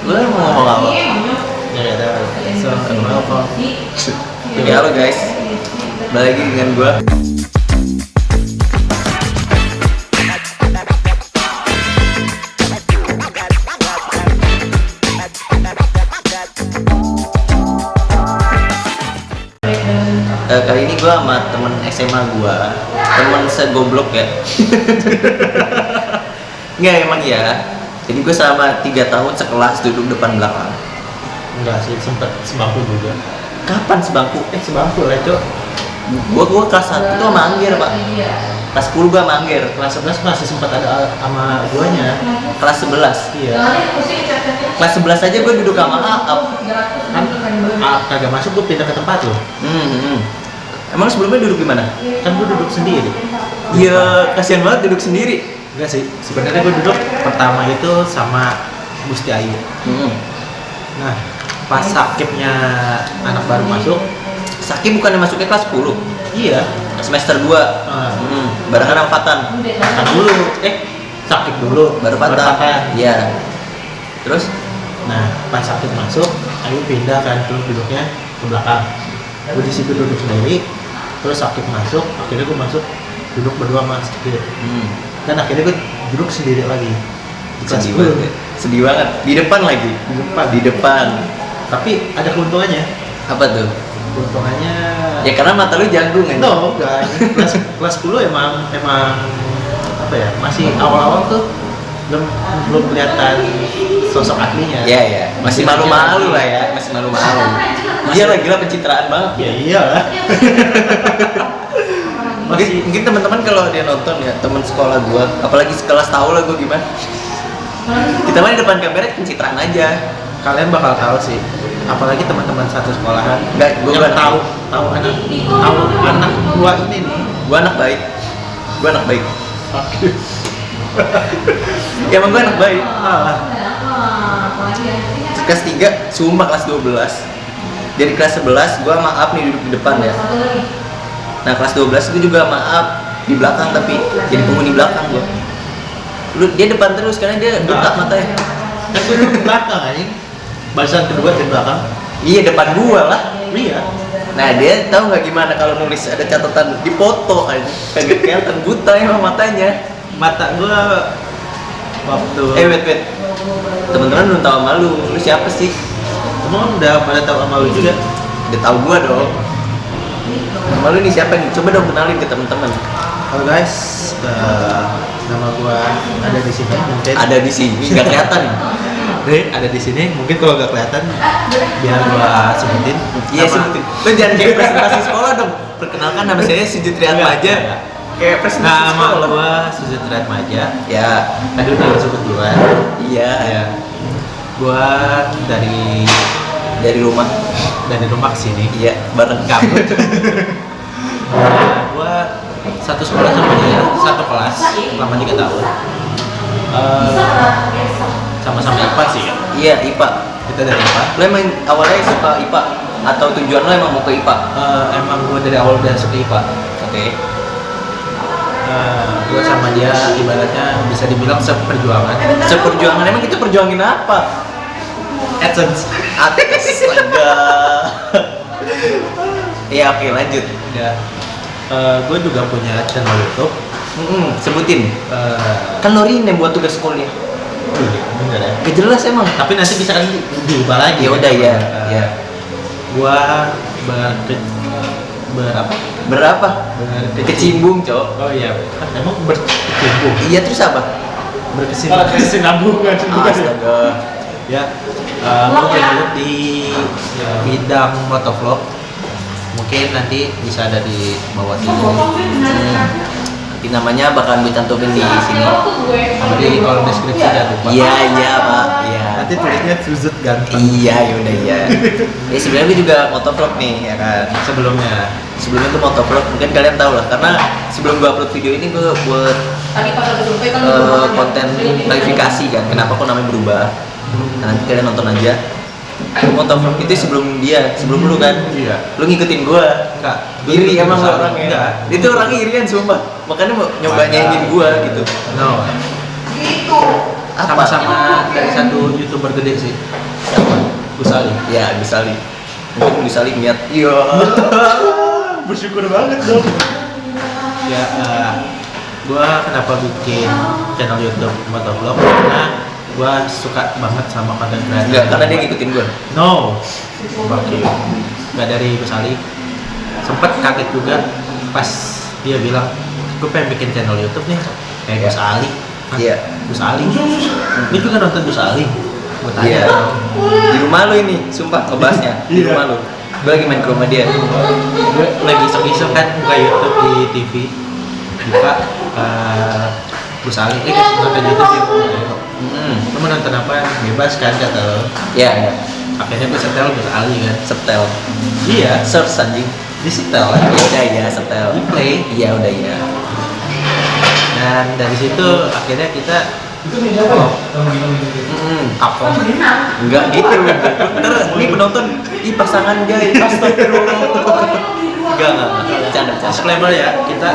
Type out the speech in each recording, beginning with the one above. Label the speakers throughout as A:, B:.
A: Lu mau ngomong apa?
B: Ya ada. So, apa?
A: Oke, halo guys. Balik lagi dengan gua. Kali ini gua sama temen SMA gua, temen segoblok ya. Nggak emang ya. Jadi gua selama 3 tahun sekelas duduk depan belakang.
B: Enggak sih, sempet sebangku juga.
A: Kapan sebangku?
B: Sebangku lah, Cok.
A: Gua kelas 1 tuh sama Angger, Pak. Kelas 10 gua sama Angger.
B: Kelas 11 masih sempat ada sama guanya.
A: Kelas 11.
B: Iya.
A: Kelas 11 aja gua duduk sama Aap.
B: Kan kagak masuk, gue pindah ke tempat lo.
A: Emang sebelumnya duduk di mana?
B: Kan gue duduk sendiri.
A: Iya, kasihan banget duduk sendiri.
B: Enggak sih, sebenarnya gue duduk pertama itu sama Gusti Ayu. Nah, pas sakitnya anak baru masuk,
A: Saki bukannya masuknya kelas 10?
B: iya,
A: Semester 2. Barengan angkatan.
B: makan dulu, sakit dulu,
A: Baru Fatan. Iya. Terus?
B: Nah, pas sakit masuk, Ayu pindah kan, terus duduknya ke belakang. Gue di situ duduk sendiri, terus sakit masuk, akhirnya gue masuk duduk berdua sama sakit. Dan akhirnya gue duduk sendiri lagi. Di kelas
A: Sedih
B: 10.
A: banget. Ya. Sedih banget. Di depan lagi. Di depan.
B: Tapi ada keuntungannya.
A: Apa tuh?
B: Keuntungannya
A: Ya karena mata lu jagung kan.
B: no, enggak. Kelas 10 emang apa ya? Masih awal-awal tuh belum kelihatan sosok aslinya.
A: Iya, iya. Masih malu-malu lah ya, masih malu-malu. Dia lah gila pencitraan banget.
B: Ya iyalah.
A: Mungkin teman-teman kalau dia nonton ya, teman sekolah gua, apalagi sekelas tahu lah gua gimana. Kita main di depan kamera pencitraan aja.
B: Kalian bakal tahu sih. Apalagi teman-teman satu sekolahan.
A: Enggak, gua
B: yang
A: nggak
B: tahu anak gua ini nih.
A: Gua anak baik. Gua anak baik. Ya emang gua anak baik. Kelas 3, sumpah kelas 12. Dari kelas 11 gua maaf nih duduk di depan ya. Nah kelas 12 gue juga maaf di belakang tapi jadi penghuni belakang gua. Dia depan terus karena dia buta matanya.
B: Kan gue duduk di belakang anjing. Barisan kedua di belakang.
A: Iya depan gua lah.
B: Iya.
A: Nah dia tahu nggak gimana kalau nulis ada catatan di foto aja kagak kelihatan buta emang matanya.
B: Mata gua waktu
A: Wait. Teman-teman belum tahu sama lu siapa sih?
B: emang udah pada tahu sama lu juga.
A: Udah tahu gua dong. Sama lu nih siapa nih? Coba dong kenalin ke teman-teman.
B: Halo guys, nama gua ada di sini mungkin.
A: Ada di sini nggak kelihatan.
B: Ada di sini mungkin kalau nggak kelihatan biar gua sebutin.
A: Iya sebutin. Lu jangan kayak presentasi sekolah dong. Perkenalkan nama saya Sujud Triatmaja. Kayak presentasi
B: Nama
A: sekolah.
B: gua Sujud Triatmaja.
A: Ya.
B: Tadi udah disebut duluan.
A: Iya.
B: Ya. Gua dari
A: rumah.
B: rumah ke sini.
A: Iya. Bareng kamu.
B: Gua satu sekolah sama dia, satu kelas selama 3 tahun. Sama-sama IPA sih ya.
A: Iya IPA.
B: Kita dari IPA.
A: Lo emang awalnya suka IPA atau tujuan lo emang mau ke IPA?
B: Emang gua dari awal udah suka IPA.
A: Oke.
B: Gue sama dia ibaratnya bisa dibilang seperjuangan.
A: Seperjuangan emang kita perjuangin apa?
B: AdSense.
A: Astaga. Iya oke lanjut.
B: Ya. Gue juga punya channel YouTube.
A: Sebutin. Kan Lorin yang buat tugas kuliah.
B: Bener ya.
A: Gak jelas emang.
B: Tapi nanti bisa kan diubah lagi.
A: Ya udah ya. Ya.
B: Gua berapa?
A: Berapa? Berkecimbung cok.
B: Oh iya. Emang berkecimbung.
A: Iya terus apa?
B: Berkesinambungan.
A: Astaga.
B: Ya. Gue channel di bidang motovlog. Mungkin nanti bisa ada di bawah sini.
A: Nanti namanya bakalan gue cantumin di sini.
B: Sama di kolom deskripsi jangan lupa.
A: Iya pak. Iya.
B: Nanti tulisnya Sujud ganteng.
A: Iya yaudah iya. Ya sebenarnya gue juga motovlog nih ya kan. Sebelumnya gue motovlog mungkin kalian tahu lah karena sebelum gue upload video ini gue buat konten klarifikasi kan kenapa kok namanya berubah. Nah, nanti kalian nonton aja. Motovlog itu sebelum lu kan.
B: Iya.
A: Lu ngikutin gua.
B: Enggak.
A: Iri emang lu orangnya.
B: Enggak.
A: Itu orangnya irian sumpah. Makanya mau nyoba nyanyiin gua gitu.
B: No.
A: Apa?
B: Sama-sama dari satu YouTuber gede sih.
A: Siapa?
B: Gus Ali.
A: Ya, Gus Ali. Mungkin Gus Ali niat. Iya.
B: Bersyukur banget dong. Ya, gua kenapa bikin channel YouTube motovlog karena gua suka banget sama konten kreator.
A: Enggak, karena dia ngikutin gue.
B: No, bagi nggak dari Gus Ali. Sempet kaget juga pas dia bilang, gue pengen bikin channel YouTube nih kayak Gus Ali. Hah?
A: Iya.
B: Gus Ali. Dia juga nonton Gus Ali. Gue tanya.
A: Iya. Di rumah lu ini, sumpah ngebahasnya. Di
B: Iya.
A: rumah lu. Gue lagi main ke rumah dia.
B: Gue lagi iseng-iseng kan buka YouTube di TV, buka Gus Ali. Nonton YouTube dia. Lu mau nonton apa? Bebas kan kata lo.
A: Iya, iya.
B: Akhirnya gue setel Gus Ali kan.
A: Setel.
B: Iya.
A: Search anjing.
B: Di setel kan.
A: Ya udah ya, setel.
B: Di play.
A: Iya, udah ya.
B: Dan dari situ akhirnya kita kapok.
A: Enggak gitu. Ntar ini penonton, ih pasangan gay, astagfirullah. Enggak. Bercanda.
B: Disclaimer ya, kita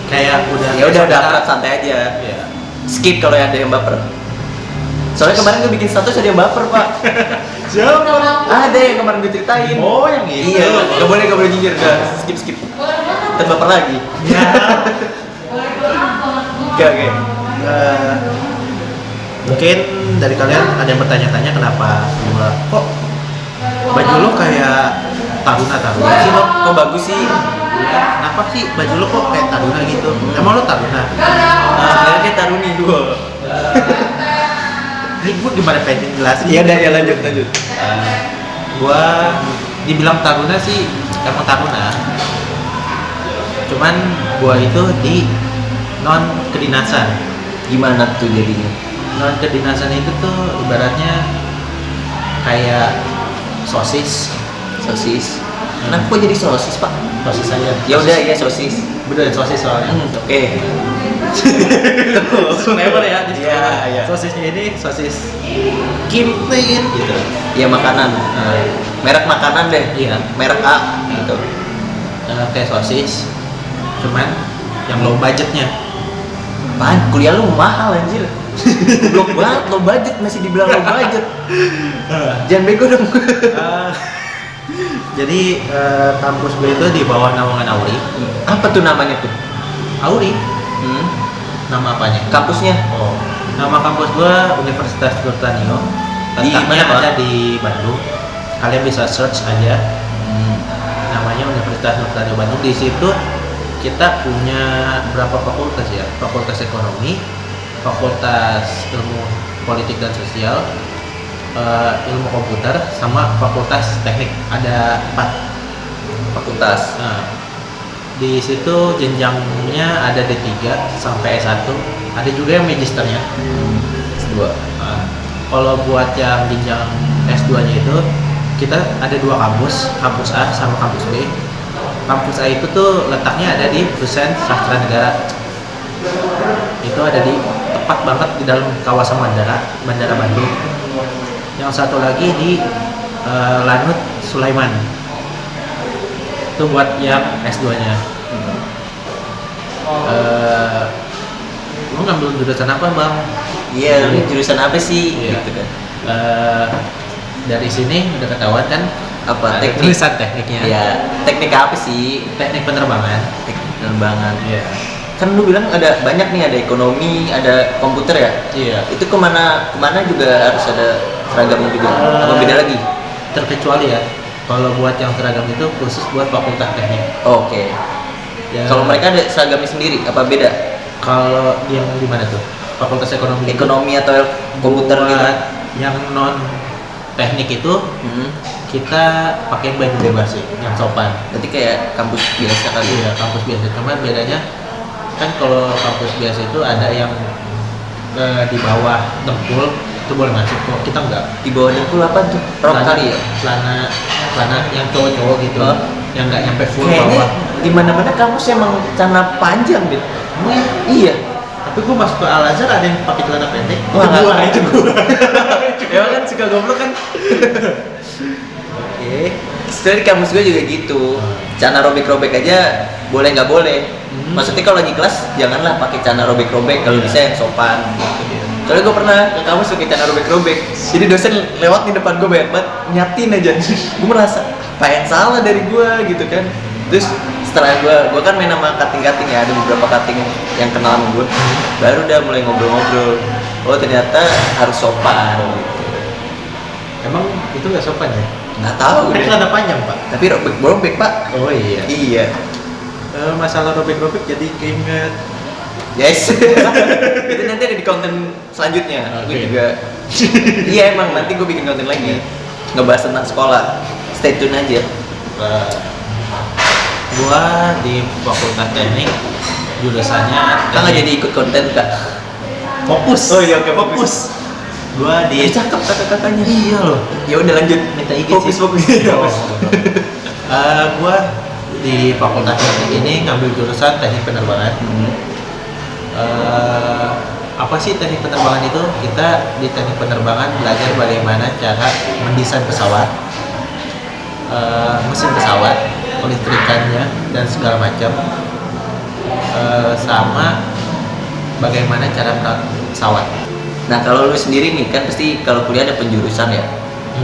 B: kayak udah
A: Ya udah akrab, santai aja.
B: Iya.
A: Skip kalau ada yang baper. Soalnya kemarin gue bikin status ada yang baper, Pak.
B: Siapa?
A: Ada yang kemarin gue ceritain.
B: Oh, yang itu.
A: Iya, gak boleh nyinyir, udah skip. Ntar baper lagi.
B: Ya.
A: Oke.
B: Mungkin dari kalian ada yang bertanya-tanya kenapa gua kok baju lo kayak taruna sih lo?
A: Kok bagus sih?
B: Kenapa sih baju lo kok kayak taruna gitu? Emang lo taruna?
A: Sebenarnya kayak taruni gue.
B: Ini gue gimana pengen jelasin?
A: Iya udah ya lanjut.
B: Gua dibilang taruna sih emang taruna. Cuman gua itu di non kedinasan.
A: Gimana tuh jadinya?
B: Non kedinasan itu tuh ibaratnya kayak sosis.
A: Kenapa kok jadi sosis, Pak?
B: Sosis aja.
A: Ya udah ya sosis.
B: Bener sosis soalnya.
A: Oke.
B: Disclaimer ya.
A: Iya.
B: Sosisnya ini sosis Kimlin gitu.
A: Ya makanan. Merek makanan deh.
B: Iya.
A: Merek A gitu.
B: Kayak sosis. Cuman yang low budgetnya.
A: Apaan? Kuliah lu mahal anjir. Goblok banget, low budget masih dibilang low budget. Jangan bego dong.
B: Jadi kampus gue itu di bawah naungan Auri.
A: Apa tuh namanya tuh?
B: Auri? Nama apanya?
A: Kampusnya?
B: Oh, nama kampus gue Universitas Nurtanio.
A: Di
B: Letaknya
A: mana, Pak?
B: ada di Bandung. Kalian bisa search aja. Namanya Universitas Nurtanio Bandung. Di situ kita punya berapa fakultas ya? Fakultas Ekonomi, Fakultas Ilmu Politik dan Sosial, Ilmu Komputer, sama Fakultas Teknik. Ada 4
A: Fakultas.
B: Nah, di situ jenjangnya ada D3 sampai S1. Ada juga yang magisternya.
A: S2.
B: Nah, kalau buat yang jenjang S2-nya itu kita ada 2 kampus, kampus A sama kampus B. Kampus A itu tuh letaknya ada di Dosen Sastra Negara. Itu ada di tepat banget di dalam kawasan Bandara Bandung. Yang satu lagi di Lanut Sulaiman. Itu buat yang S2-nya. Lu ngambil jurusan apa, Bang?
A: Iya, lu jurusan apa sih?
B: Iya.
A: Gitu kan.
B: Dari sini udah ketahuan kan
A: Apa?
B: ada
A: Teknik?
B: tulisan tekniknya.
A: Iya. Teknik apa sih?
B: Teknik penerbangan.
A: Teknik penerbangan.
B: Iya.
A: Kan lu bilang ada banyak nih, ada ekonomi, ada komputer ya?
B: Iya.
A: Itu kemana juga harus ada seragamnya juga? Apa beda lagi?
B: Terkecuali ya, kalau buat yang seragam itu khusus buat fakultas teknik.
A: Oke.
B: Ya,
A: Kalau mereka ada seragamnya sendiri, apa beda?
B: kalau yang di mana tuh? Fakultas ekonomi. itu
A: Ekonomi atau komputer
B: buat
A: gitu?
B: yang non teknik itu kita pakai baju bebas sih, yang sopan.
A: Berarti kayak kampus biasa kali ya?
B: Iya, kampus biasa. Cuman bedanya kan kalau kampus biasa itu ada yang di bawah dengkul itu boleh masuk, kok kita enggak.
A: Di bawah dengkul apa tuh? Rok kali ya?
B: Celana yang cowok-cowok gitu,
A: Oh.
B: yang nggak nyampe full
A: Kayaknya
B: bawah.
A: di mana-mana kampus emang celana panjang deh.
B: Emang ya?
A: Iya.
B: Tapi gua masuk ke Al Azhar ada yang pakai celana pendek.
A: Wah,
B: itu gua.
A: Emang kan suka goblok kan?
B: Oke.
A: Sebenarnya di kampus gue juga gitu. Celana robek-robek aja boleh nggak boleh. Maksudnya kalau lagi kelas janganlah pakai celana robek-robek, kalau
B: Iya.
A: bisa yang sopan gitu. Soalnya gue pernah ke kampus suka cara robek-robek. Jadi dosen lewat di depan gue banyak banget nyatin aja. Gue merasa apa yang salah dari gue gitu kan. Terus setelah gue kan main sama cutting-cutting ya, ada beberapa cutting yang kenal sama gue. Baru udah mulai ngobrol-ngobrol. Oh ternyata harus sopan. Gitu.
B: Emang itu nggak sopan ya?
A: Nggak tahu.
B: Kan celana panjang pak.
A: Tapi robek-robek pak.
B: Oh iya.
A: Iya.
B: Masalah robek-robek jadi keinget.
A: Yes. Itu nanti ada di konten selanjutnya. Gue
B: Oke.
A: juga. Iya emang nanti gue bikin konten lagi ngebahas tentang sekolah. Stay tune aja.
B: Gua di Fakultas Teknik jurusannya
A: Kita nggak jadi ikut konten kak.
B: fokus.
A: Oh iya, oke, fokus.
B: Gua di
A: Cakep kakak-kakaknya.
B: iya loh.
A: Ya udah lanjut.
B: Minta IG
A: Fokus
B: sih.
A: fokus.
B: Oh. Gua di Fakultas Teknik ini ngambil jurusan Teknik Penerbangan. Apa sih teknik penerbangan itu? Kita di teknik penerbangan belajar bagaimana cara mendesain pesawat, mesin pesawat, kelistrikannya dan segala macam, sama bagaimana cara merawat pesawat.
A: Nah kalau lu sendiri nih kan pasti kalau kuliah ada penjurusan ya.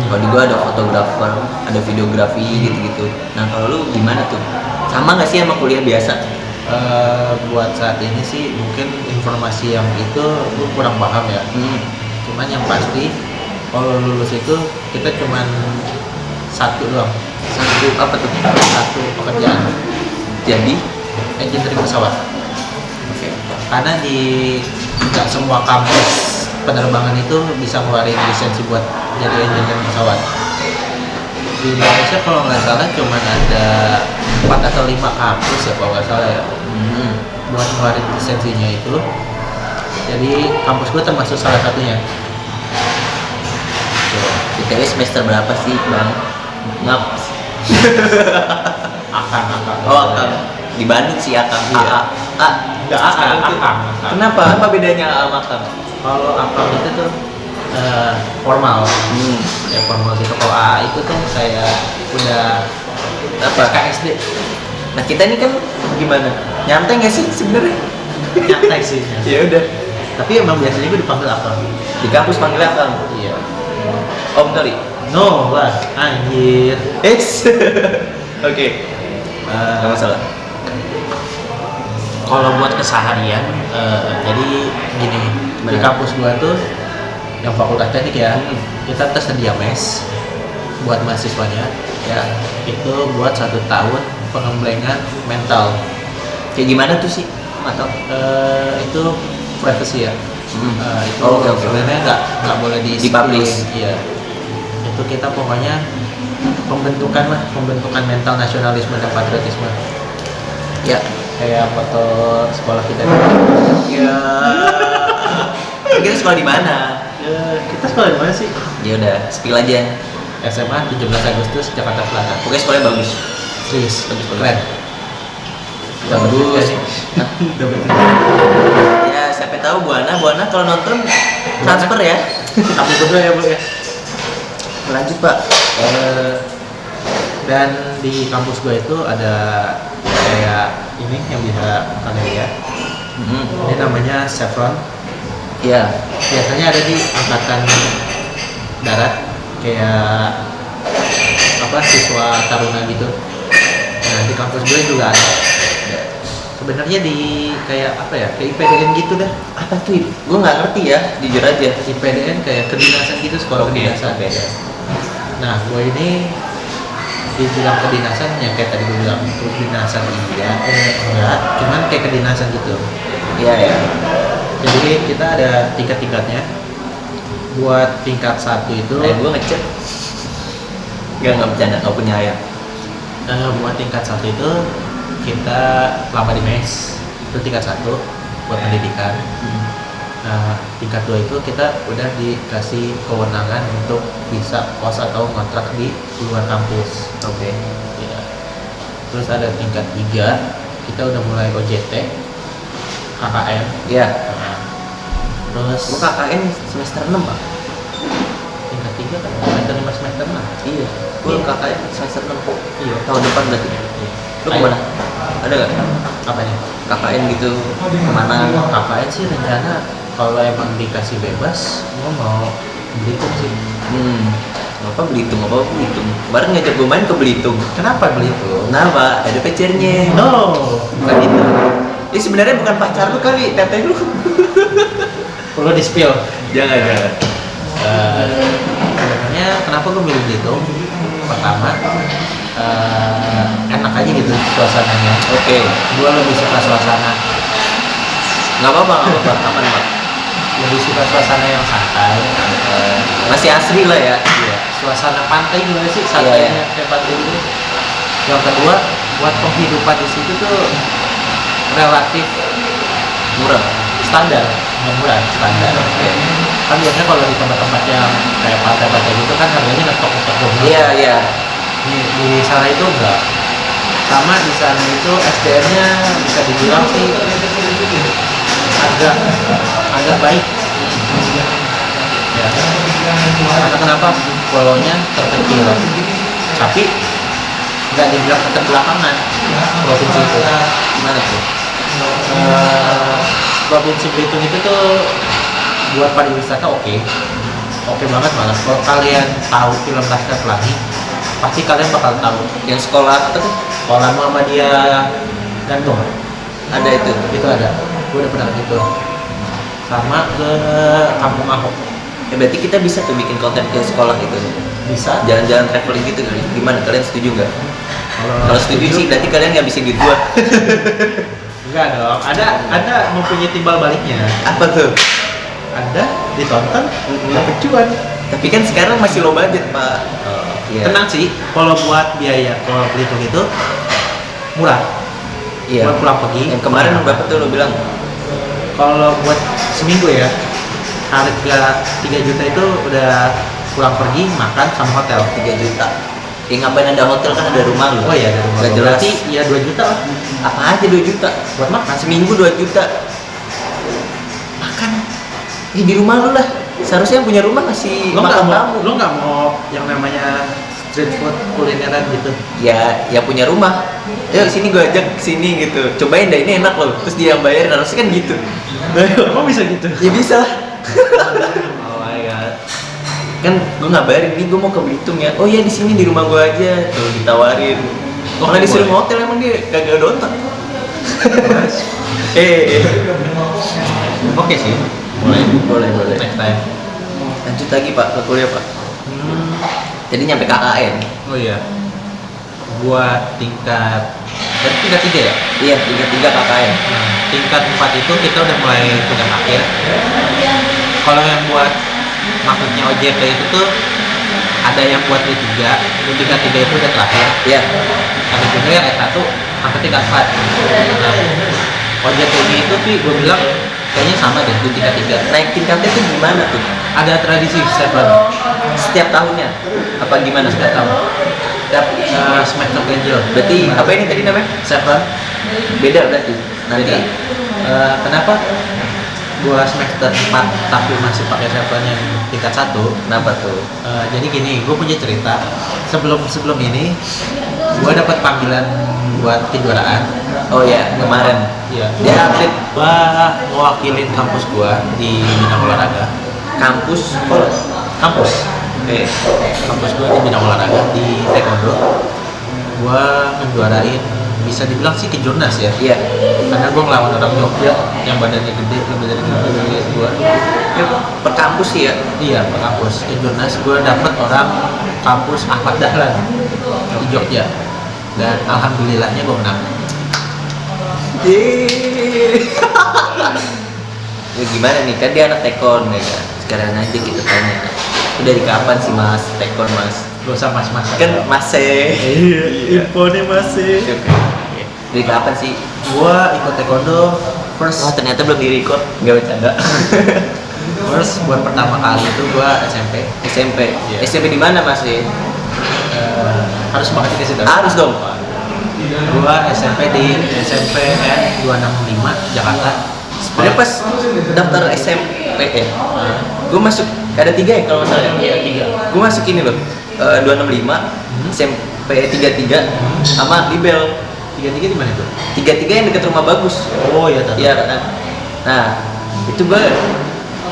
A: Kalau di gua ada fotografer, ada videografi gitu-gitu. Nah kalau lu gimana tuh? Sama nggak sih sama kuliah biasa?
B: Buat saat ini sih mungkin informasi yang itu gue kurang paham ya. Cuman yang pasti kalau lulus itu kita cuman satu doang,
A: Satu apa tuh?
B: satu pekerjaan,
A: Jadi,
B: engineering pesawat.
A: oke.
B: Karena di nggak semua kampus penerbangan itu bisa ngeluarin lisensi buat jadi engineering pesawat. Di Indonesia kalau nggak salah cuma ada 4 atau 5 kampus ya kalau nggak salah ya buat ngeluarin lisensinya itu. Jadi kampus gue termasuk salah satunya.
A: BTW semester berapa sih bang? Ngap.
B: Akang.
A: Oh akang. Di Bandung sih akang.
B: Iya.
A: A.
B: Nggak
A: Sekarang tuh.
B: akang.
A: Kenapa? Apa bedanya A sama akang?
B: Kalau akang itu tuh formal. Ya formal gitu. Kalau AA itu tuh kayak udah
A: Apa?
B: KSD.
A: Nah kita ini kan gimana? Nyantai nggak sih sebenarnya?
B: Nyantai sih.
A: Ya udah.
B: Tapi emang biasanya gue dipanggil akang.
A: Di kampus panggil akang.
B: Iya.
A: Om kali.
B: No lah, anjir.
A: Oke. Nggak masalah.
B: Kalau buat keseharian, jadi gini, di
A: Benar.
B: kampus gua tuh yang fakultas teknik ya, kita tersedia mes buat mahasiswanya, ya itu buat 1 tahun pengembangan mental.
A: Kayak gimana tuh sih? Nggak tahu.
B: Itu privacy ya. Itu
A: Oh, oke.
B: sebenarnya nggak boleh
A: Dipublish.
B: Iya. Itu kita pokoknya pembentukan mental nasionalisme dan patriotisme.
A: Ya.
B: Kayak foto sekolah kita.
A: Ya. Kita sekolah di mana?
B: Kita sekolah di mana sih?
A: Ya udah, spill aja.
B: SMA 17 Agustus Jakarta Selatan.
A: Pokoknya sekolahnya bagus.
B: Serius,
A: Bagus.
B: keren.
A: Bagus.
B: Dapat.
A: Ya, siapa tahu Buana kalau nonton transfer ya.
B: Aku berdua ya bu ya.
A: Lanjut Pak.
B: Dan di kampus gue itu ada kayak ini yang bisa kalian lihat. Ini namanya Chevron.
A: Iya.
B: Biasanya ada di angkatan darat kayak apa siswa taruna gitu. Nah di kampus gue juga ada. Sebenarnya di kayak apa ya, kayak IPDN gitu dah.
A: Apa tuh? Gue nggak ngerti ya, jujur aja.
B: IPDN kayak kedinasan gitu, sekolah kedinasan. Nah gue ini dibilang kedinasan yang kayak tadi gue bilang kedinasan iya, enggak, cuman kayak kedinasan gitu.
A: Iya ya.
B: Jadi kita ada tingkat-tingkatnya. Buat tingkat 1 itu,
A: Gue ngecek. Nggak bercanda, nggak punya ayam.
B: buat tingkat 1 itu kita lama di mes, itu tingkat 1 buat pendidikan. Nah tingkat 2 itu kita udah dikasih kewenangan untuk bisa kos atau ngontrak di luar kampus.
A: Oke.
B: Ya. Terus ada tingkat 3 kita udah mulai OJT, KKN.
A: Iya.
B: Nah, terus
A: Gue KKN semester 6 Pak.
B: tingkat 3 kan semester 5 semester 6.
A: Iya. Gue
B: Iya.
A: KKN semester 6.
B: Iya.
A: Tahun depan berarti. Lu kemana? Ada nggak?
B: Apanya?
A: KKN gitu kemana?
B: KKN sih rencana Kalau emang dikasih bebas, gue mau Belitung sih.
A: Apa Belitung? Kemarin ngajak gue main ke Belitung.
B: Kenapa Belitung?
A: Kenapa? Ada pacarnya.
B: No, bukan itu.
A: Ini sebenarnya bukan pacar lu kali, teteh lu.
B: Perlu di spill.
A: Jangan.
B: Sebenarnya kenapa gue milih Belitung? Pertama, enak aja gitu suasananya.
A: Oke.
B: Gue lebih suka suasana.
A: Nggak apa-apa, aman Pak.
B: Lebih suka suasana yang santai.
A: Masih asri lah ya.
B: Iya. Suasana pantai gimana sih?
A: Iya.
B: Santainya kayak pantai gitu. Yang kedua, buat penghidupan di situ tuh relatif
A: Murah.
B: standar, nggak murah, standar. Kan biasanya kalau di tempat-tempat yang kayak pantai-pantai gitu kan harganya ngetok-ngetok banget.
A: Iya.
B: Di sana itu enggak. Sama di sana itu SDM-nya bisa dibilang sih agak baik. Ya. Karena kenapa? Pulaunya terkecil, tapi nggak dibilang keterbelakangan provinsi itu.
A: Gimana tuh?
B: Provinsi Belitung itu tuh buat pariwisata oke banget malah. Kalau kalian tahu film Laskar Pelangi, pasti kalian bakal tahu.
A: Yang sekolah apa tuh?
B: Sekolah Muhammadiyah Gantung
A: Ada itu.
B: ada. Gue udah pernah gitu. Sama ke Kampung Ahok.
A: Ya berarti kita bisa tuh bikin konten ke sekolah itu.
B: Bisa.
A: Jalan-jalan traveling gitu kali. Gimana? Kalian setuju nggak? Kalau setuju sih berarti kalian nggak bisa duit gua.
B: Enggak dong. Ada mempunyai timbal baliknya.
A: Apa tuh?
B: Ada ditonton dapat cuan.
A: Tapi kan sekarang masih low budget, Pak. Iya.
B: Tenang sih, kalau buat biaya kalau Belitung itu murah.
A: Iya.
B: Buat pulang pergi.
A: Yang kemarin Bapak tuh lo bilang
B: Kalau buat seminggu ya, harga 3 juta itu udah pulang pergi, makan sama hotel.
A: 3 juta. Ya ngapain ada hotel kan ada rumah lo.
B: Oh iya, ada rumah.
A: Gak jelas.
B: Berarti ya 2 juta lah
A: Apa aja 2 juta?
B: buat makan.
A: Seminggu 2 juta. Makan. Di rumah lu lah. Seharusnya yang punya rumah kasih
B: Lo nggak
A: makan
B: mau,
A: tamu.
B: lo nggak mau yang namanya street food kulineran gitu?
A: Ya punya rumah. Ya sini gue ajak sini gitu. Cobain dah ini enak loh. Terus dia yang bayarin harusnya kan gitu.
B: Kok bisa gitu?
A: Ya bisa lah.
B: Oh my god.
A: Kan gue nggak bayarin nih, gue mau ke Belitung ya. Oh ya di sini di rumah gue aja. Tuh ditawarin.
B: Oh,
A: Malah disuruh
B: boleh.
A: hotel emang dia kagak ada otak.
B: Oke sih,
A: Boleh.
B: next time.
A: Lanjut lagi Pak ke kuliah Pak. Jadi nyampe KKN.
B: Oh iya, buat tingkat 3 ya?
A: Iya 3 KKN.
B: Tingkat 4 itu kita udah mulai tugas akhir. Kalau yang buat maksudnya OJT itu tuh ada yang buat D3 itu udah terakhir.
A: Iya.
B: Ada juga yang S1 sampai tingkat 4. Nah, OJT-nya itu sih gue bilang kayaknya sama deh di tingkat 3.
A: Naik tingkatnya tuh gimana tuh?
B: Ada tradisi seven
A: Setiap tahunnya? Apa gimana?
B: setiap tahun. Setiap semester ganjil.
A: Berarti apa ini tadi namanya?
B: Seven.
A: Beda berarti. Nanti.
B: Jadi kenapa gua semester 4 tapi masih pakai seven yang tingkat 1?
A: Kenapa tuh?
B: Jadi gini, gue punya cerita. Sebelum ini gua dapat panggilan buat kejuaraan.
A: Oh ya kemarin.
B: Iya.
A: Dia atlet
B: Gua mewakilin kampus gua di bidang olahraga.
A: kampus.
B: Kampus gua di bidang olahraga di taekwondo. Gua ngejuarain, bisa dibilang sih kejurnas ya.
A: Iya.
B: Karena gua ngelawan orang Jogja yang badannya gede, lebih dari gua.
A: Ya, per kampus sih ya.
B: Iya, per kampus kejurnas gua dapet orang kampus Ahmad Dahlan di Jogja. Dan alhamdulillahnya gua menang.
A: Ya gimana nih kan dia anak tekon ya kan. Sekarang aja kita tanya. Itu dari kapan sih Mas tekon Mas?
B: Gak usah mas-mas.
A: Kan masih.
B: Infonya masih.
A: Dari kapan sih?
B: Gua ikut taekwondo
A: Oh ternyata belum di record. Nggak bercanda.
B: first buat pertama kali itu gua SMP.
A: SMP.
B: Iya.
A: SMP di mana Mas?
B: Harus banget dikasih tahu.
A: Harus dong.
B: Gua SMP di SMPN 265 Jakarta.
A: Sebenarnya pas daftar SMP ya, gue masuk ada 3 ya kalau nggak salah.
B: Iya, 3.
A: Gue masuk ini loh 265, SMP 33 sama Libel.
B: 3 di mana itu?
A: 33 yang dekat rumah Bagus.
B: Oh iya, tadi.
A: Iya kan. Nah itu gue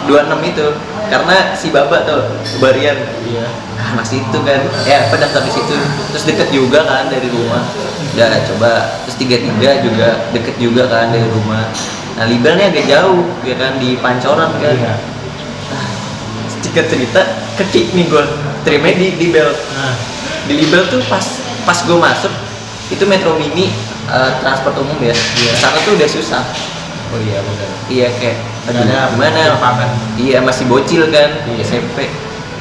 A: 26 itu karena si Baba tuh Barian
B: Iya.
A: masih itu kan ya pada sampai situ terus deket juga kan dari rumah udah coba terus 33 juga deket juga kan dari rumah. Nah Libelnya agak jauh ya kan di Pancoran kan.
B: Iya.
A: Jika cerita kecil nih gue terima di Libel.
B: Nah,
A: Di Libel tuh pas gue masuk itu Metro Mini transport umum ya.
B: Iya.
A: Sana tuh udah susah.
B: oh iya benar.
A: Iya kayak aduh,
B: Ada
A: gimana
B: timpangan.
A: iya masih bocil kan
B: Iya.
A: SMP.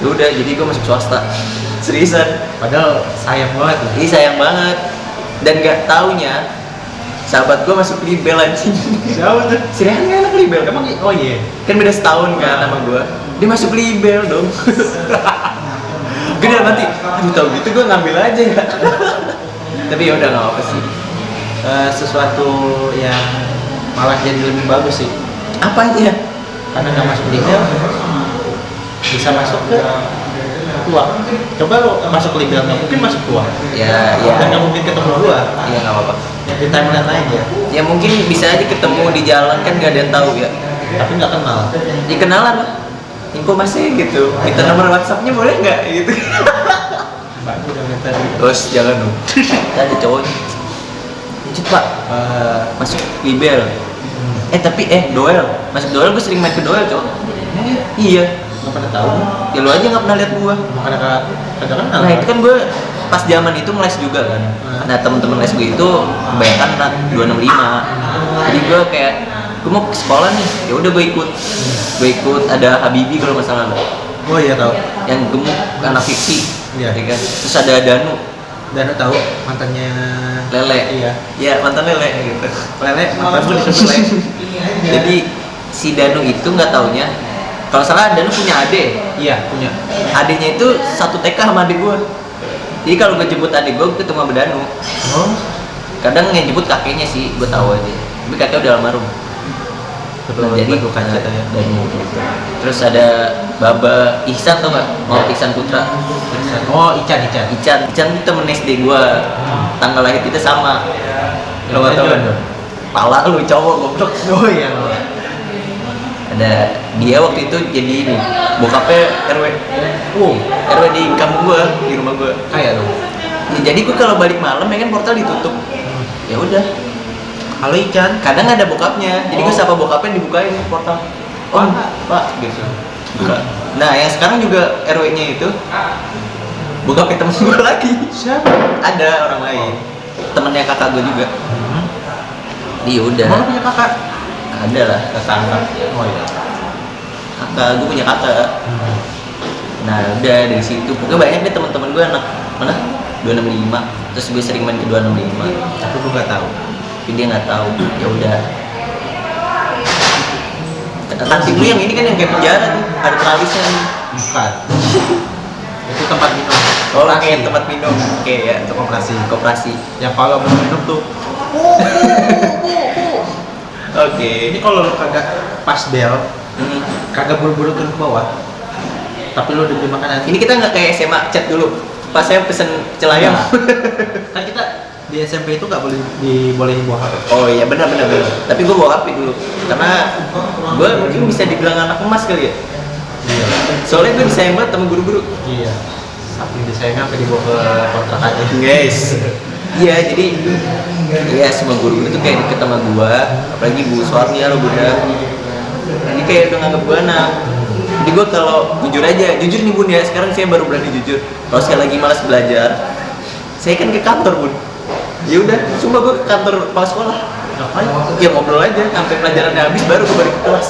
A: Ya udah jadi gue masuk swasta seriusan.
B: Padahal sayang banget loh.
A: Ini sayang banget dan nggak taunya sahabat gue masuk Libel anjing.
B: Siapa tuh?
A: Si Rehan kan anak Libel
B: Emang oh iya.
A: kan beda setahun kan sama gue. Dia masuk Libel dong. Gue udah nanti aduh tau gitu gue ngambil aja ya. Tapi ya udah nggak apa sih.
B: Sesuatu yang malah jadi lebih bagus sih.
A: Apa aja?
B: Karena nggak masuk Libel bisa masuk ke tua. Coba lo masuk Libel nggak mungkin masuk tua.
A: Ya
B: Dan nggak
A: ya.
B: mungkin ketemu gua.
A: Iya nggak apa-apa.
B: Di timeline lain ya.
A: Ya mungkin bisa aja ketemu di jalan kan nggak ada yang tahu ya.
B: Tapi nggak kenal.
A: Dikenalan lah. Info masih gitu. Minta nomor WhatsAppnya boleh nggak gitu.
B: Mbak udah minta di.
A: Terus jangan dong. Ada cowoknya. Lanjut pak. Masuk Libel. Tapi Doel. Masuk Doel gue sering main ke Doel cowok. Iya.
B: Nggak pernah tahu.
A: Ya lu aja nggak pernah lihat gua.
B: Makanya kagak kenal.
A: Nah itu kan gue pas zaman itu ngeles juga kan. Nah temen-temen les gue itu kebanyakan anak 265. Jadi gue kayak gue mau ke sekolah nih, ya udah gue ikut. Gue ikut ada Habibi kalau nggak salah,
B: Oh iya tahu.
A: yang gemuk anak fiksi.
B: Iya.
A: Ya kan? Terus ada Danu,
B: Dan lo tahu mantannya
A: Lele.
B: Iya.
A: Ya mantan Lele gitu.
B: Lele mantan gue disebut Lele.
A: Jadi si Danu itu nggak taunya. Kalau salah Danu punya adik.
B: Iya punya.
A: Adiknya itu satu TK sama adik gue. Jadi kalau gue jemput adik gue ketemu sama Danu.
B: Oh.
A: Kadang yang jemput kakeknya sih, gue tahu aja. Tapi kakek udah almarhum.
B: Betul.
A: Jadi
B: Betul kaca ya.
A: Danu. Terus ada Baba Ihsan tau nggak? Mau Ihsan Putra.
B: Oh Ican.
A: Ican itu temen SD gue. Tanggal lahir kita sama. Lo nggak tahu kan? Pala lu cowok goblok.
B: Oh iya.
A: Ada dia waktu itu jadi ini bokapnya RW. RW di kampung gue, di rumah gue.
B: Kayak dong.
A: Ya, jadi gue kalau balik malam ya kan portal ditutup. Ya udah.
B: Halo Ican.
A: Kadang ada bokapnya. Jadi gue sapa bokapnya dibukain portal. Om, Pak, gitu. Buka. Nah, yang sekarang juga RW-nya itu bokapnya temen gue lagi.
B: Siapa?
A: Ada orang lain. Temennya kakak gue juga. Iya udah.
B: Emang lo punya kakak?
A: Ada lah kakak angkat.
B: Oh iya.
A: Kakak gue punya kakak. Nah udah dari situ pokoknya banyak deh teman-teman gue anak mana 265. Terus gue sering main ke 265.
B: Tapi gue nggak tahu.
A: Tapi dia nggak tahu. Ya udah. Kantin lu yang ini kan yang kayak penjara tuh ada teralisnya nih.
B: Bukan. Itu tempat minum.
A: Oh kayak tempat minum. Oke ya
B: Itu koperasi.
A: koperasi.
B: Yang kalau mau minum tuh.
A: Oke.
B: Ini kalau lo kagak pas bel, kagak buru-buru turun ke bawah. Tapi lo diberi makanan.
A: Ini kita nggak kayak SMA chat dulu. Pas saya pesen celayam.
B: Kan kita di SMP itu nggak boleh dibolehin bawa HP.
A: Oh iya benar. Tapi gue bawa HP dulu karena gue mungkin bisa dibilang anak emas kali ya.
B: Iya.
A: Soalnya gue disayang banget sama guru-guru.
B: Iya. Saking disayang sampai dibawa ke kontrak aja.
A: Guys. Iya jadi iya semua guru-guru tuh kayak deket sama gue. Apalagi Bu Suarni ya lo bunda. Ini kayak udah nganggep gue anak. Jadi gue kalau jujur nih bun ya sekarang saya baru berani jujur. Kalau saya lagi malas belajar, saya kan ke kantor bun. Ya udah, sumpah gue ke kantor kepala sekolah.
B: Ngapain?
A: Ya ngobrol aja sampai pelajarannya habis baru gue balik ke kelas.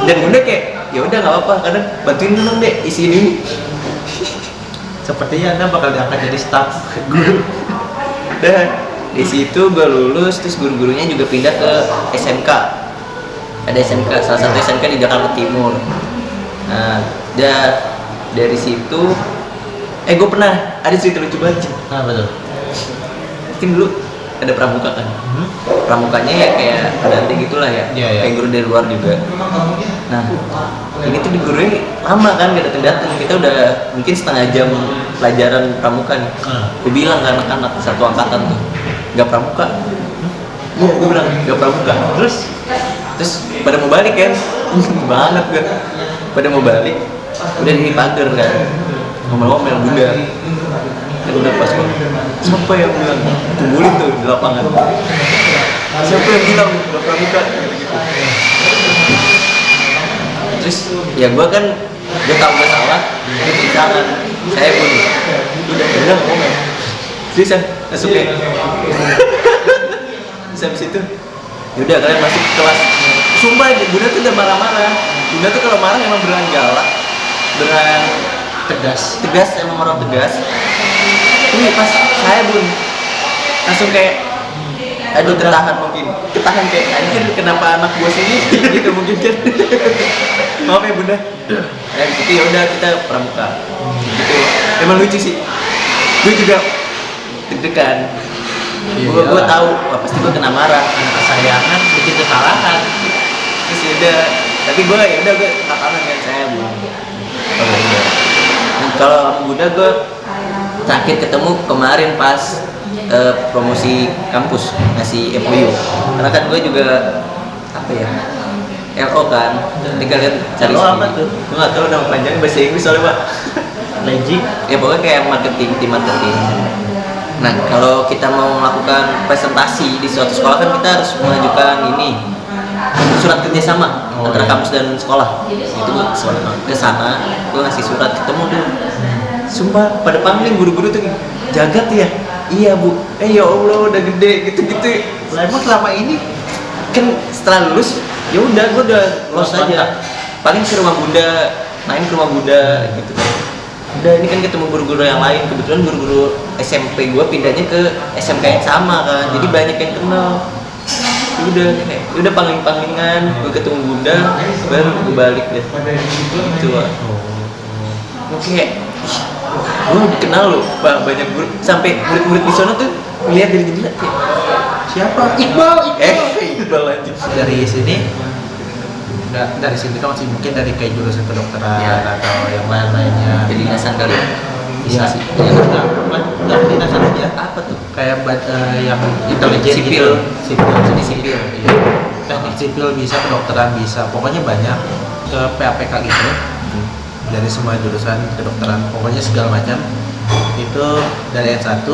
A: Dan bunda kayak ya udah nggak apa-apa kadang bantuin dong deh isi ini.
B: Sepertinya Anda bakal diangkat jadi staf guru.
A: Dan di situ gue lulus terus guru-gurunya juga pindah ke SMK. Ada SMK salah satu SMK di Jakarta Timur. Nah, dari situ gue pernah ada cerita lucu banget.
B: Nah, betul.
A: Mungkin dulu ada pramuka kan. Pramukanya ya kayak pendamping gitulah ya.
B: Iya.
A: Kayak guru dari luar juga. Nah, ini tuh di gurunya lama kan gak datang. Kita udah mungkin setengah jam pelajaran pramuka nih. Gue bilang ke anak-anak satu angkatan tuh, gak pramuka. gue bilang gak pramuka. Terus pada mau balik kan, banget gue. Pada mau balik, udah di pagar kan, ngomel-ngomel bunda. Dan udah pas banget. Siapa yang bilang kumpulin tuh di lapangan? Siapa yang bilang gak pramuka? Gitu. Terus ya gue kan dia tahu gue salah, dia cintakan. Saya pun udah ngomel. Terus langsung kayak terus habis itu yaudah kalian masuk ke kelas. Sumpah bunda tuh udah marah-marah. Bunda tuh kalau marah emang beneran galak, beneran tegas, emang orang tegas. Ini pas saya bun langsung kayak aduh ketahan kayak anjir kenapa anak gua sini gitu mungkin kan. Maaf ya bunda. Ya gitu ya udah kita pramuka gitu. Emang lucu sih, gue juga deg-degan. Gue tahu pasti gue kena marah,
B: anak kesayangan bikin kesalahan.
A: terus udah tapi gue ya udah gue takaran kan saya bun. Kalau sama bunda gue terakhir ketemu kemarin pas promosi kampus ngasih MOU, karena kan gue juga apa ya LO kan, jadi kalian cari
B: apa tuh?
A: Gue nggak tahu nama panjangnya bahasa Inggris soalnya pak.
B: Magic
A: Ya pokoknya kayak tim marketing. Nah kalau kita mau melakukan presentasi di suatu sekolah kan kita harus mengajukan ini surat kerjasama antara kampus dan sekolah. Itu gue ke sana, gue ngasih surat, ketemu tuh. Sumpah pada panggil guru-guru tuh jagat ya. Iya bu, ya Allah udah gede gitu-gitu.
B: emang selama ini
A: Kan setelah lulus ya udah gue udah lolos aja. Paling ke rumah bunda, main ke rumah bunda gitu kan. Udah ini kan ketemu guru-guru yang lain. Kebetulan guru-guru SMP gue pindahnya ke SMK yang sama kan. Jadi banyak yang kenal. Ya udah pangling-panglingan, gue ketemu bunda, baru gue balik deh. Gitu lah. Oke. Gue dikenal loh, banyak guru. Sampai murid-murid di sana tuh ngeliat dari jendela kayak
B: siapa? Iqbal.
A: Iqbal aja.
B: Dari sini dari sini kan masih mungkin dari kayak jurusan kedokteran
A: Ya.
B: atau yang lain-lainnya.
A: Jadi dinasan kali ya?
B: Iya sih. Ya enggak dinasan aja.
A: Apa tuh?
B: Kayak yang intelijen
A: Sipil.
B: gitu. Jadi
A: Sipil.
B: Iya. Teknik sipil bisa, kedokteran bisa, pokoknya banyak. Ke PAPK gitu. Dari semua jurusan kedokteran, pokoknya segala macam. Itu dari S1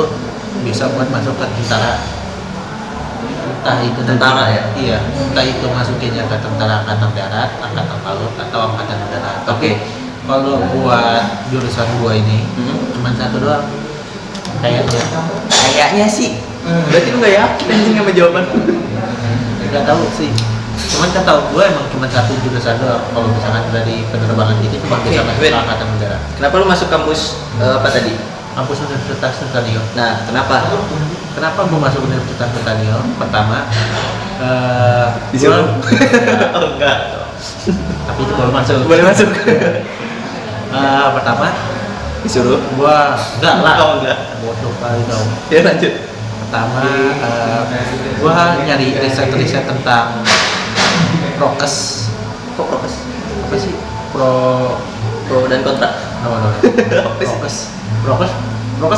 B: bisa buat masuk ke tentara. Entah itu
A: Tentara
B: nanti,
A: ya?
B: Iya, entah itu masukinnya ke tentara angkatan darat, angkatan laut, atau angkatan udara. Tapi kalau buat jurusan gua ini cuma satu doang.
A: Kayaknya sih. Berarti lu gak yakin anjing sama jawaban?
B: Nggak tahu sih. Cuman kan tahu gua emang cuma satu jurusan doang. Kalau misalkan dari penerbangan gitu cuma bisa masuk ke angkatan udara.
A: Kenapa lu masuk kampus apa tadi?
B: Kampus Universitas Nurtanio.
A: Nah, kenapa?
B: Kenapa gue masuk Universitas Nurtanio? Pertama,
A: Disuruh? Oh enggak.
B: tapi itu baru masuk.
A: Boleh masuk.
B: Pertama,
A: Disuruh?
B: gua enggak lah.
A: Oh enggak.
B: Bodoh kali dong.
A: Ya lanjut.
B: Pertama, gua nyari riset tentang prokes.
A: Kok prokes?
B: Apa sih?
A: Pro dan kontra.
B: No.
A: Apa sih?
B: Prokes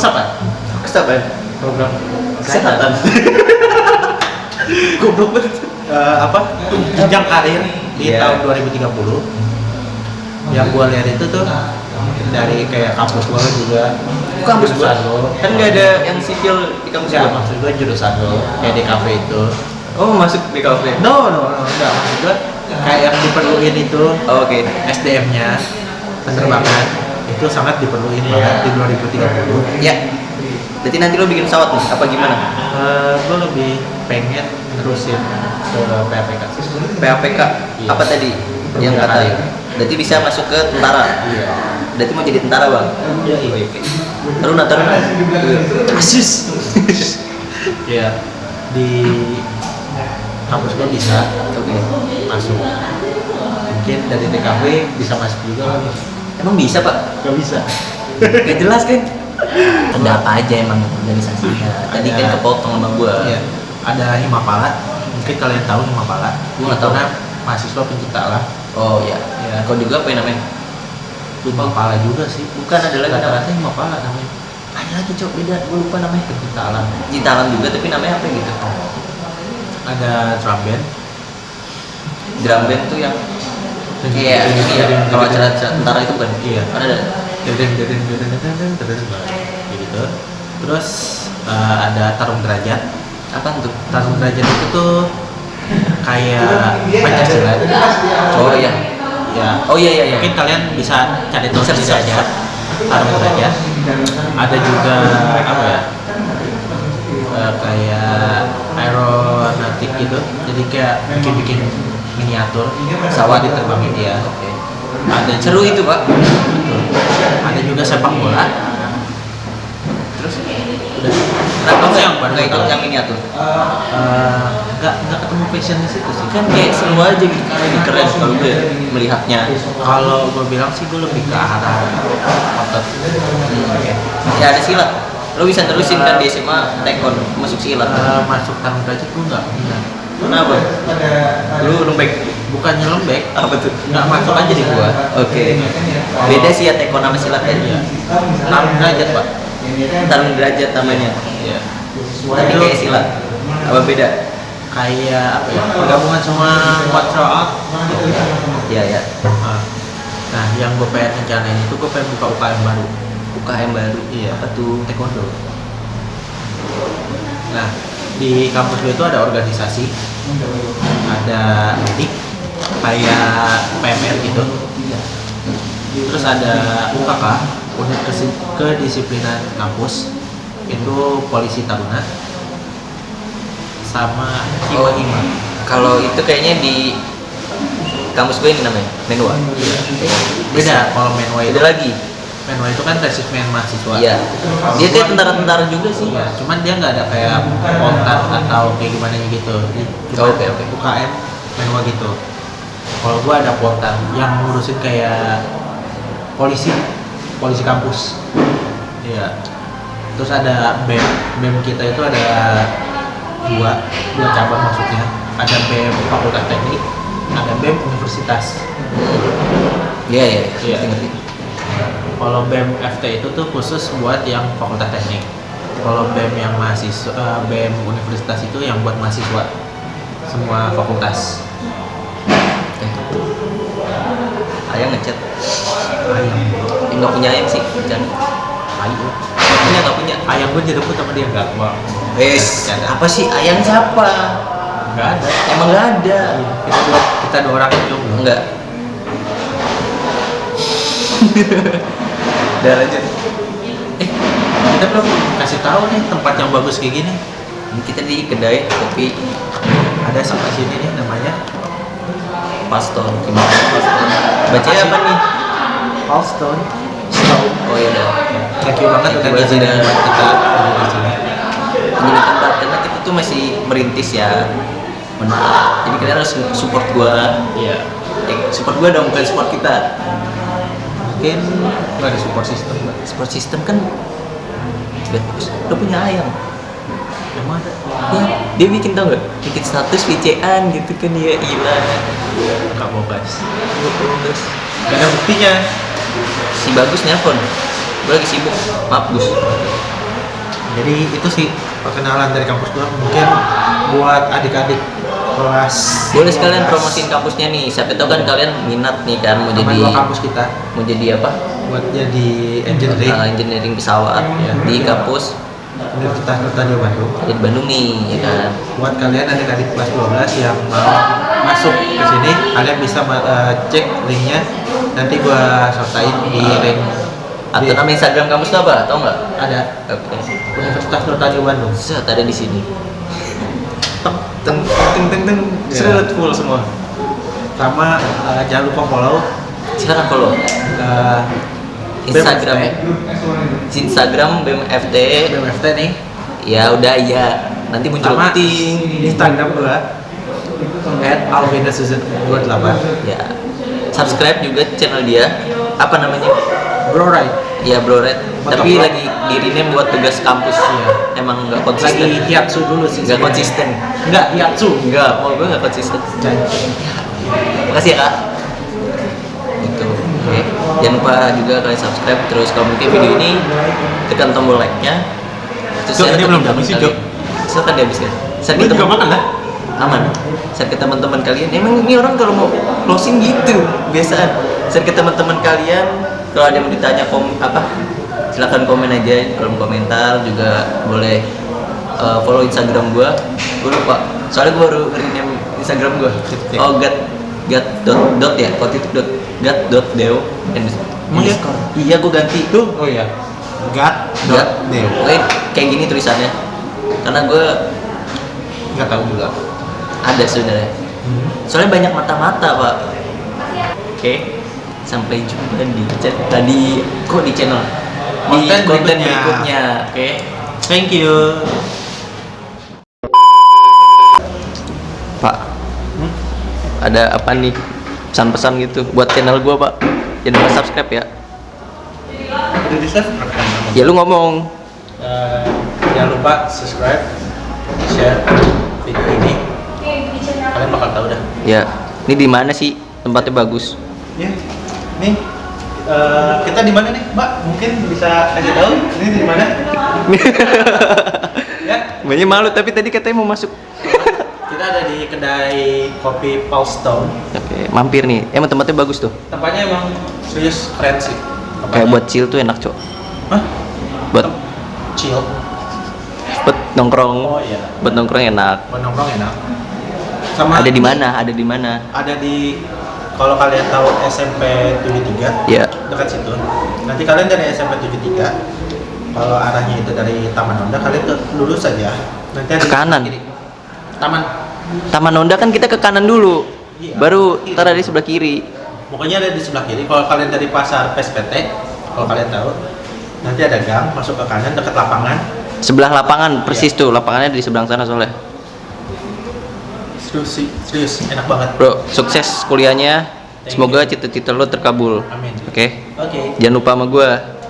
B: apa?
A: Prokes apa?
B: Program
A: Kesehatan. Goblok banget.
B: Apa? Jenjang karir di
A: Iya.
B: tahun 2030. Yang gua lihat itu tuh dari kayak kampus gua juga.
A: Kampus gua?
B: jurusan lo.
A: Kan nggak ada yang sipil di kampus
B: Ya,
A: gua.
B: maksud gua jurusan lo kayak di kafe itu.
A: Oh masuk di kafe.
B: No, enggak, maksud gua kayak yang diperluin itu
A: Oh, oke.
B: SDM-nya penerbangan itu sangat diperluin banget di 2030.
A: Ya. Berarti nanti lo bikin pesawat nih? Apa gimana?
B: Gue lebih pengen nerusin ke PAPK.
A: PAPK.
B: Iya.
A: Apa tadi? Yang
B: Perwira
A: kata.
B: karir.
A: Berarti bisa masuk ke tentara.
B: Iya.
A: Berarti mau jadi tentara bang?
B: Iya.
A: Oke. Taruna. Asis.
B: Iya. Di kampus gue bisa
A: Oke.
B: masuk. Mungkin dari TKW bisa masuk juga kan?
A: Emang bisa pak?
B: Gak bisa.
A: Gak jelas kan? Ada apa aja emang organisasinya? Tadi kan
B: Ada.
A: kepotong sama gua.
B: Iya. Ada Himapala. Mungkin kalian tahu Himapala.
A: Gua nggak tahu.
B: Karena mahasiswa pencipta alam.
A: Oh iya.
B: Iya.
A: Kau juga apa yang namanya?
B: Himapala juga sih.
A: Bukan ada lagi
B: Rata-rata Himapala namanya.
A: Ada lagi cok beda. Gua lupa namanya.
B: Pencipta alam.
A: Cinta alam juga tapi namanya apa gitu?
B: ada drum band.
A: Drum band tuh yang kayak ini ya, kalau acara tentara itu kan.
B: Iya.
A: Kan ada.
B: Gitu. Terus ada tarung derajat.
A: Apa tuh?
B: Tarung derajat itu tuh kayak Pancasila.
A: Oh iya.
B: Ya.
A: Oh iya.
B: Mungkin kalian bisa cari tahu
A: Bisa,
B: sendiri
A: bisa.
B: aja. Tarung derajat. Ada juga apa ya? Kayak aeronautik gitu. Jadi kayak bikin miniatur pesawat diterbangin dia.
A: Oke.
B: Ada
A: Seru itu, Pak.
B: Betul. Ada juga sepak bola.
A: Terus
B: Udah.
A: kenapa
B: Itu yang baru
A: nggak ikut
B: tahu.
A: yang miniatur?
B: Nggak ketemu passion di situ sih.
A: Kan kayak seru aja gitu, lebih keren kalau gue melihatnya.
B: Kalau gue bilang sih gue lebih ke arah otot.
A: Oke. Ya ada silat. Lo bisa terusin kan di SMA tekon masuk silat.
B: Masuk tarung derajat gue nggak minat.
A: Kenapa? Lu lembek.
B: Bukannya lembek,
A: Apa tuh?
B: nggak masuk aja di gua.
A: Oke. Beda sih ya tekon sama silat ya.
B: Iya. Tarung derajat pak.
A: Tarung derajat namanya.
B: Iya.
A: Tapi kayak silat. Apa beda?
B: Kayak apa ya? Gabungan sama martial art.
A: Iya ya.
B: Nah, yang gue pengen rencanain itu gue pengen buka UKM baru.
A: UKM baru.
B: Iya.
A: Apa tuh?
B: Taekwondo. Nah, di kampus gue itu ada organisasi, ada medik, kayak PMR gitu. Terus ada UKK, unit kedisiplinan kampus, itu polisi taruna, sama hima-hima.
A: Kalau itu kayaknya di kampus gue ini namanya Menwa.
B: Beda kalau Menwa itu.
A: Beda lagi.
B: Menwa itu kan resimen mahasiswa.
A: Iya. Dia kayak tentara-tentara juga sih.
B: Iya, cuman dia nggak ada kayak kontak atau kayak gimana gitu.
A: Oh, oke.
B: UKM Menwa gitu. Kalau gua ada kontak yang ngurusin kayak polisi kampus. Iya. Terus ada BEM kita itu ada dua cabang maksudnya. Ada BEM Fakultas Teknik, ada BEM Universitas.
A: Iya.
B: Iya.
A: Ngerti.
B: Kalau BEM FT itu tuh khusus buat yang fakultas teknik. Kalau BEM yang mahasiswa, BEM universitas itu yang buat mahasiswa semua fakultas.
A: Ayang ngechat.
B: Ayam,
A: Nggak punya ayam sih. Jangan.
B: ayam,
A: Nggak punya.
B: ayam gue dijemput sama dia nggak? Wah,
A: Apa sih ayang siapa?
B: nggak ada.
A: Emang nggak ada.
B: Kita dua orang itu jomblo.
A: Enggak. Udah lanjut.
B: Kita belum kasih tahu nih tempat yang bagus kayak gini.
A: Ini kita di kedai kopi
B: Ada sama sini nih namanya
A: Paston. Gimana Paston? Bacanya apa nih?
B: Alstone.
A: Oh iya udah.
B: Thank you banget udah ngizinin buat kita duduk di sini.
A: Penyebutan bar karena kita tuh masih merintis ya. Benar. Jadi kalian harus support gua.
B: Iya.
A: Support gua dong, bukan support kita.
B: Mungkin nggak ada support system Mbak.
A: Support system kan biar bagus. Lo punya ayam.
B: Emang ada?
A: Ya, dia bikin tau gak? Bikin status VC-an gitu kan dia gila.
B: Nggak mau guys.
A: Terus
B: Gak ada buktinya.
A: si Bagus nelpon. Gue lagi sibuk. Maaf Gus.
B: Jadi itu sih perkenalan dari kampus gua. Mungkin buat adik-adik kelas.
A: Boleh sekalian promosiin kampusnya nih. Siapa tahu kan kalian minat nih kan mau
B: Sama
A: jadi
B: dua kampus kita
A: mau jadi apa?
B: buat jadi engineering
A: Engineering pesawat
B: Ya.
A: di kampus
B: Universitas Nurtanio Bandung.
A: di Bandung nih ya kan.
B: Buat kalian adik-adik kelas 12 yang mau masuk ke sini, kalian bisa cek linknya. Nanti gua sertain di link.
A: Atau nama Instagram kampus tuh apa? Tahu nggak?
B: Ada
A: Oke.
B: Universitas Nurtanio Bandung.
A: Set ada di sini.
B: Teng.
A: Teng.
B: Ya.
A: Seret full semua.
B: Sama jangan lupa follow
A: Silakan follow Instagram ya. Instagram BMFT.
B: BMFT nih.
A: Ya udah ya. Nanti muncul
B: Sama
A: ting.
B: Instagram gua @alvinasusun28.
A: Ya. Subscribe juga channel dia. Apa namanya?
B: Bro right.
A: Ya Bro Red. Tapi
B: Motocross.
A: lagi di rename buat tugas kampus.
B: Iya.
A: Emang nggak
B: Lagi
A: konsisten.
B: hiatsu dulu sih.
A: Nggak
B: sebenarnya.
A: konsisten.
B: Enggak, hiatsu.
A: Enggak, mau gue nggak konsisten.
B: Janji.
A: Makasih ya kak. Itu. Oke. Jangan lupa juga kalian subscribe. Terus kalau mungkin video ini tekan tombol like-nya. Terus
B: Jok,
A: share
B: ini
A: ke
B: belum
A: teman
B: habis sih,
A: kalian.
B: Jok.
A: Silakan dihabiskan. Share
B: Lu
A: ke
B: juga
A: teman.
B: makan lah.
A: aman. Share ke teman-teman kalian. Emang ini orang kalau mau closing gitu biasaan. Share ke teman-teman kalian. Kalau ada yang mau ditanya silakan komen aja di kolom komentar. Juga boleh follow Instagram gue lupa soalnya gue baru nge-rename Instagram gue. Oh gat ya gat.deo iya gue ganti
B: tuh. Oh iya, gat.deo.
A: Oke, kayak gini tulisannya karena gue
B: nggak tahu juga
A: ada sebenarnya. Soalnya banyak mata-mata pak. Oke, sampai jumpa di channel konten berikutnya. Oke,
B: thank you
A: Pak. Ada apa nih pesan-pesan gitu buat channel gua pak? Jangan lupa subscribe ya.
B: udah di subscribe kan?
A: Ya lu ngomong.
B: Jangan lupa subscribe, share video ini, kalian bakal tahu dah.
A: Ya, ini di mana sih tempatnya bagus?
B: Ya, nih kita di mana nih, Mbak? Mungkin bisa kasih tahu ini di mana? Ya,
A: Banyak malu tapi tadi katanya mau masuk.
B: kita ada di kedai kopi Paulstone.
A: Oke, mampir nih. Emang tempatnya bagus tuh.
B: Tempatnya emang serius keren sih.
A: Kayak buat chill tuh enak cok.
B: Hah?
A: Buat
B: Chill.
A: nongkrong.
B: Oh iya.
A: Buat nongkrong enak.
B: Buat nongkrong enak. Sama
A: Ada di mana? Ada di mana?
B: Ada di, kalau kalian tahu SMP 73,
A: Ya.
B: dekat situ. Nanti kalian dari SMP 73, kalau arahnya itu dari Taman Honda, kalian lurus saja. Nanti ada
A: Ke kanan?
B: kiri. Taman.
A: Honda kan kita ke kanan dulu.
B: Iya.
A: Baru ntar ada di sebelah kiri.
B: Pokoknya ada di sebelah kiri. Kalau kalian dari pasar PSPT, kalau kalian tahu, nanti ada gang masuk ke kanan dekat lapangan.
A: Sebelah lapangan persis tuh. Lapangannya di seberang sana soalnya.
B: Serius, enak banget.
A: Bro, sukses kuliahnya. Semoga cita-cita lo terkabul.
B: Amin.
A: Oke.
B: Oke.
A: Jangan lupa sama gua.